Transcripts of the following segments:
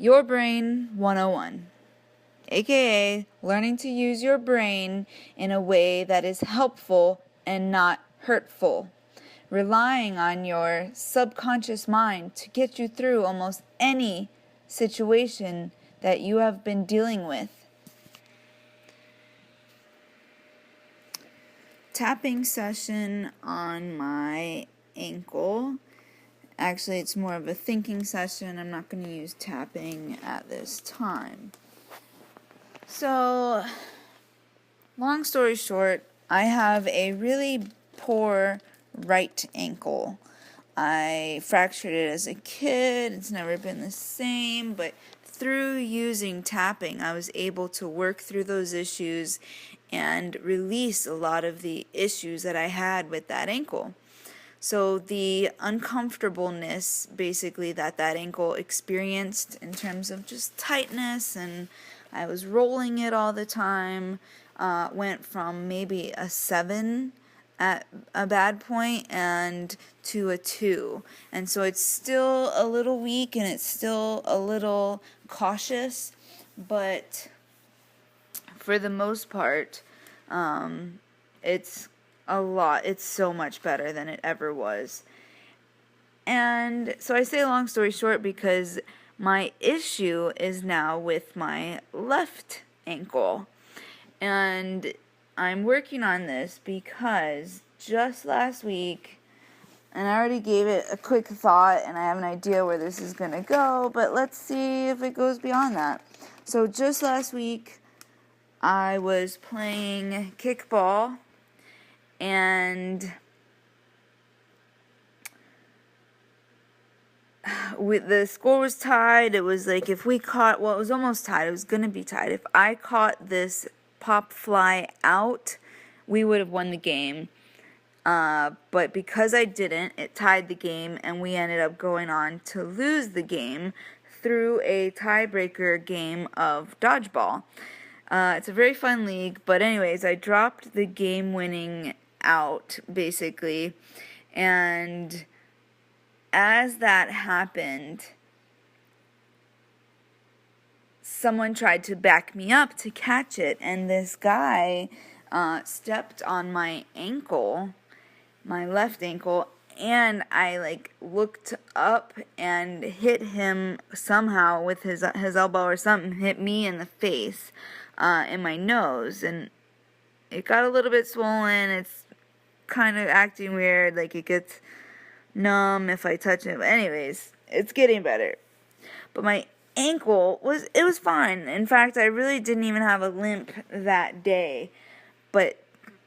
Your Brain 101, aka learning to use your brain in a way that is helpful and not hurtful, relying on your subconscious mind to get you through almost any situation that you have been dealing with. Tapping session on my ankle. Actually, it's more of a thinking session. I'm not going to use tapping at this time. So, long story short, I have a really poor right ankle. I fractured it as a kid. It's never been the same, but through using tapping, I was able to work through those issues and release a lot of the issues that I had with that ankle. So the uncomfortableness, basically, that ankle experienced in terms of just tightness, and I was rolling it all the time, went from maybe a 7 at a bad point and to a 2. And so it's still a little weak and it's still a little cautious, but for the most part, it's so much better than it ever was. And so I say long story short because my issue is now with my left ankle. And I'm working on this because just last week, and I already gave it a quick thought and I have an idea where this is going to go, but let's see if it goes beyond that. So just last week, I was playing kickball, and the score was tied. It was like if we caught, well, it was almost tied. It was going to be tied. If I caught this pop fly out, we would have won the game. But because I didn't, it tied the game, and we ended up going on to lose the game through a tiebreaker game of dodgeball. It's a very fun league, but anyways, I dropped the game-winning out, basically, and as that happened, someone tried to back me up to catch it, and this guy stepped on my ankle, my left ankle, and I looked up and hit him somehow with his elbow or something, hit me in the face, in my nose, and it got a little bit swollen. It's kind of acting weird, like it gets numb if I touch it. But anyways, it's getting better. But my ankle was fine. In fact, I really didn't even have a limp that day. But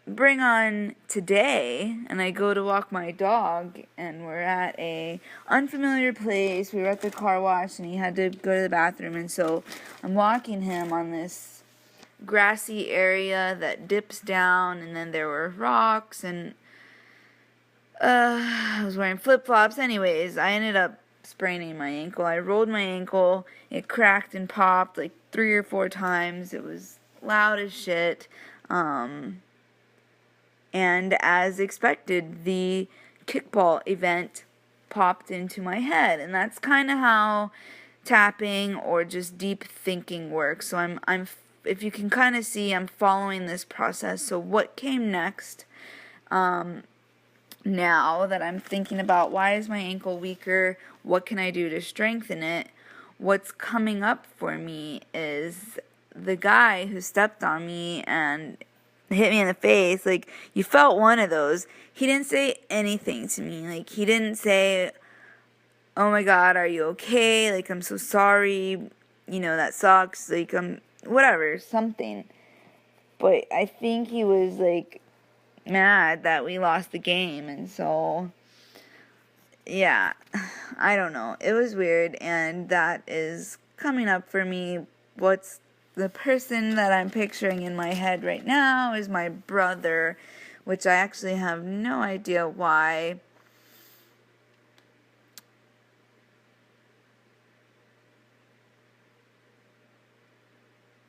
bring on today, and I go to walk my dog, and we're at a unfamiliar place. We were at the car wash, and he had to go to the bathroom, and so I'm walking him on this grassy area that dips down, and then there were rocks, and I was wearing flip-flops. Anyways, I ended up spraining my ankle. I rolled my ankle. It cracked and popped like 3 or 4 times. It was loud as shit. And as expected, the kickball event popped into my head, and that's kind of how tapping or just deep thinking works. So I'm if you can kind of see, I'm following this process. So what came next, now that I'm thinking about why is my ankle weaker, what can I do to strengthen it, what's coming up for me is the guy who stepped on me and hit me in the face. Like, you felt one of those. He didn't say anything to me. Like, he didn't say, oh my God, are you okay? Like, I'm so sorry. That sucks. Like, whatever, something. But I think he was, mad that we lost the game. And so, yeah, I don't know. It was weird. And that is coming up for me. What's the person that I'm picturing in my head right now is my brother, which I actually have no idea why.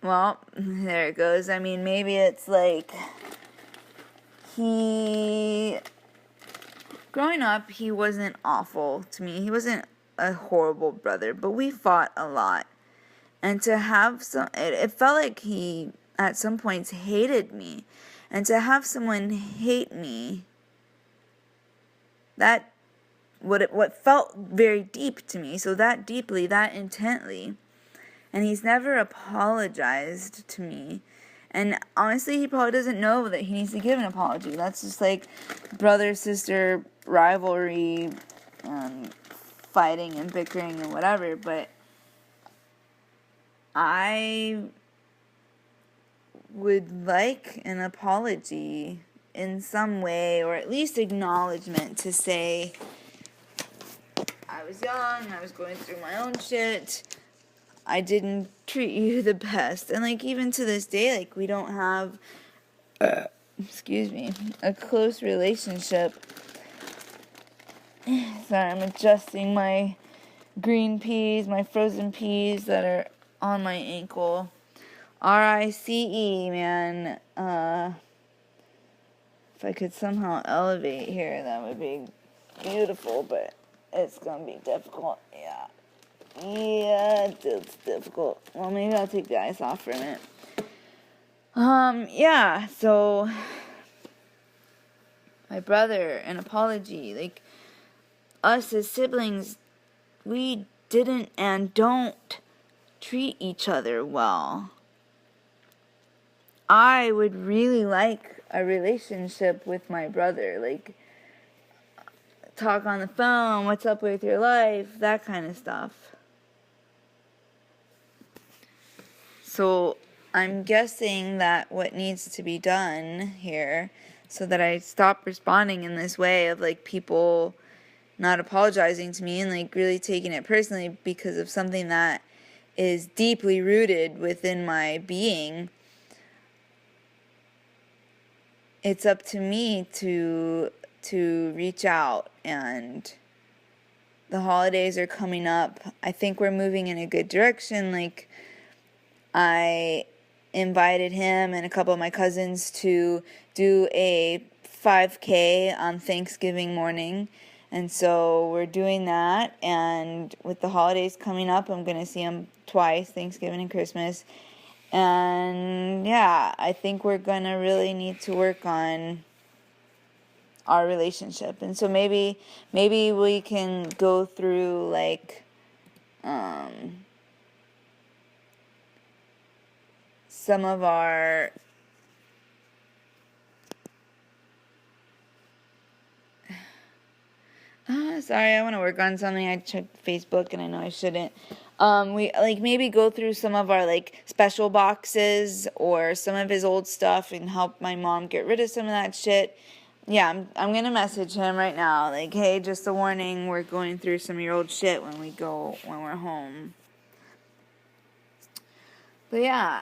Well, there it goes. I mean, maybe it's like growing up, he wasn't awful to me. He wasn't a horrible brother, but we fought a lot. And to have it felt like he at some points hated me. And to have someone hate me, that what felt very deep to me, so that deeply, that intently. And he's never apologized to me. And honestly, he probably doesn't know that he needs to give an apology. That's just like brother-sister rivalry, fighting and bickering and whatever. But I would like an apology in some way, or at least acknowledgement to say, I was young, I was going through my own shit, I didn't treat you the best. And like, even to this day, like, we don't have a close relationship. Sorry, I'm adjusting my green peas, my frozen peas that are on my ankle. RICE, man. If I could somehow elevate here, that would be beautiful, but it's gonna be difficult. Yeah, it's difficult. Well, maybe I'll take the ice off for a minute. Yeah, so my brother, an apology. Like, us as siblings, we didn't and don't treat each other well. I would really like a relationship with my brother, like, talk on the phone, what's up with your life, that kind of stuff. So I'm guessing that what needs to be done here, so that I stop responding in this way of like people not apologizing to me and like really taking it personally because of something that is deeply rooted within my being, it's up to me to reach out. And the holidays are coming up. I think we're moving in a good direction. Like, I invited him and a couple of my cousins to do a 5K on Thanksgiving morning. And so we're doing that. And with the holidays coming up, I'm going to see him twice, Thanksgiving and Christmas. And yeah, I think we're going to really need to work on our relationship. And so maybe we can go through like some of our sorry, I want to work on something. I checked Facebook and I know I shouldn't. We like maybe go through some of our like special boxes or some of his old stuff and help my mom get rid of some of that shit. Yeah, I'm gonna message him right now. Like, hey, just a warning, we're going through some of your old shit when we're home. But yeah.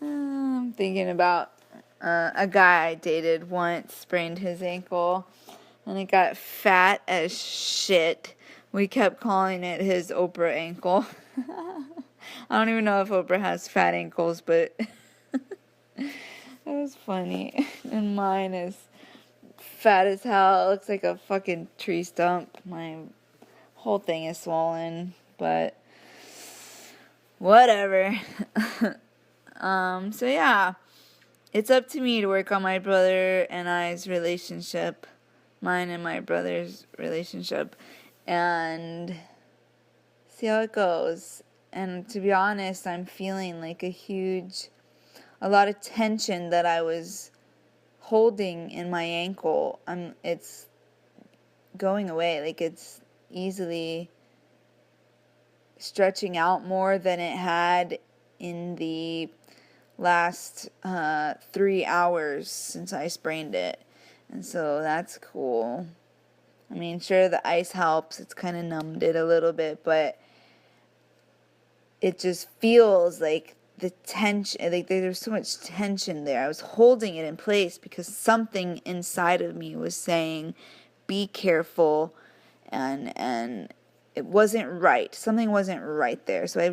I'm thinking about a guy I dated once sprained his ankle and it got fat as shit. We kept calling it his Oprah ankle. I don't even know if Oprah has fat ankles, but it was funny. And mine is fat as hell. It looks like a fucking tree stump. My whole thing is swollen, but whatever. So yeah, it's up to me to work on my brother and I's relationship, mine and my brother's relationship, and see how it goes. And to be honest, I'm feeling like a lot of tension that I was holding in my ankle. It's going away. Like, it's easily stretching out more than it had in the last 3 hours since I sprained it. And so that's cool. I mean, sure, the ice helps. It's kind of numbed it a little bit, but it just feels like the tension, like there's so much tension there. I was holding it in place because something inside of me was saying, be careful, and it wasn't right. Something wasn't right there. So I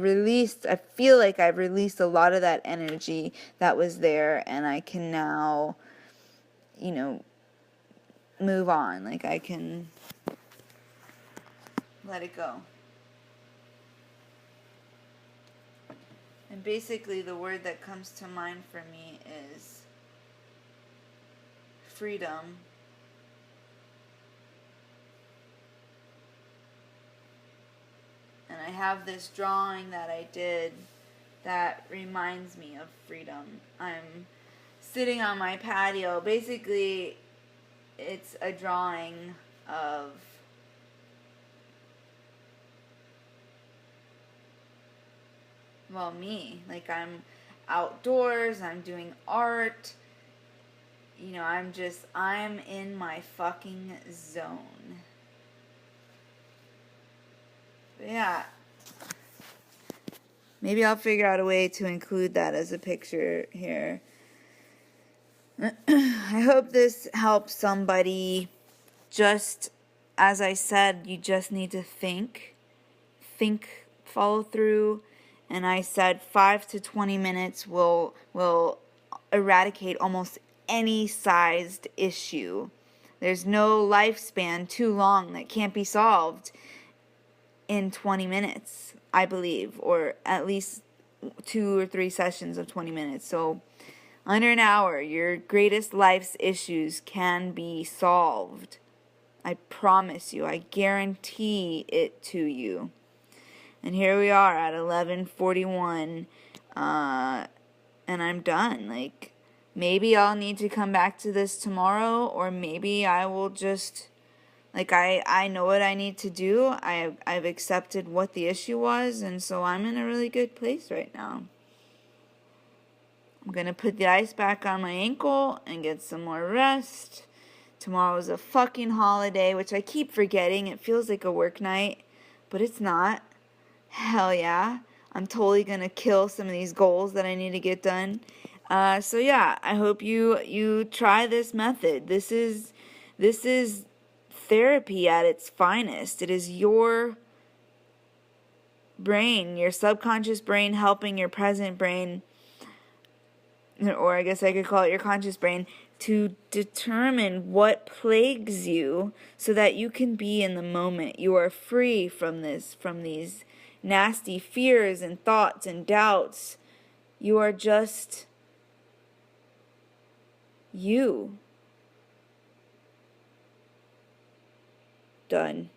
feel like I've released a lot of that energy that was there, and I can now, move on. Like, I can let it go. And basically the word that comes to mind for me is freedom. And I have this drawing that I did that reminds me of freedom. I'm sitting on my patio. Basically, it's a drawing of me. Like, I'm outdoors, I'm doing art. I'm in my fucking zone. But yeah. Maybe I'll figure out a way to include that as a picture here. I hope this helps somebody. Just as I said, you just need to think, follow through. And I said 5 to 20 minutes will eradicate almost any sized issue. There's no lifespan too long that can't be solved in 20 minutes, I believe, or at least 2 or 3 sessions of 20 minutes. So under an hour, your greatest life's issues can be solved. I promise you. I guarantee it to you. And here we are at 11:41, and I'm done. Like, maybe I'll need to come back to this tomorrow, or maybe I will just, like, I know what I need to do. I've accepted what the issue was, and so I'm in a really good place right now. I'm going to put the ice back on my ankle and get some more rest. Tomorrow's a fucking holiday, which I keep forgetting. It feels like a work night, but it's not. Hell yeah. I'm totally going to kill some of these goals that I need to get done. So yeah, I hope you try this method. This is therapy at its finest. It is your brain, your subconscious brain helping your present brain, or I guess I could call it your conscious brain, to determine what plagues you so that you can be in the moment. You are free from these nasty fears and thoughts and doubts. You are just you. Done.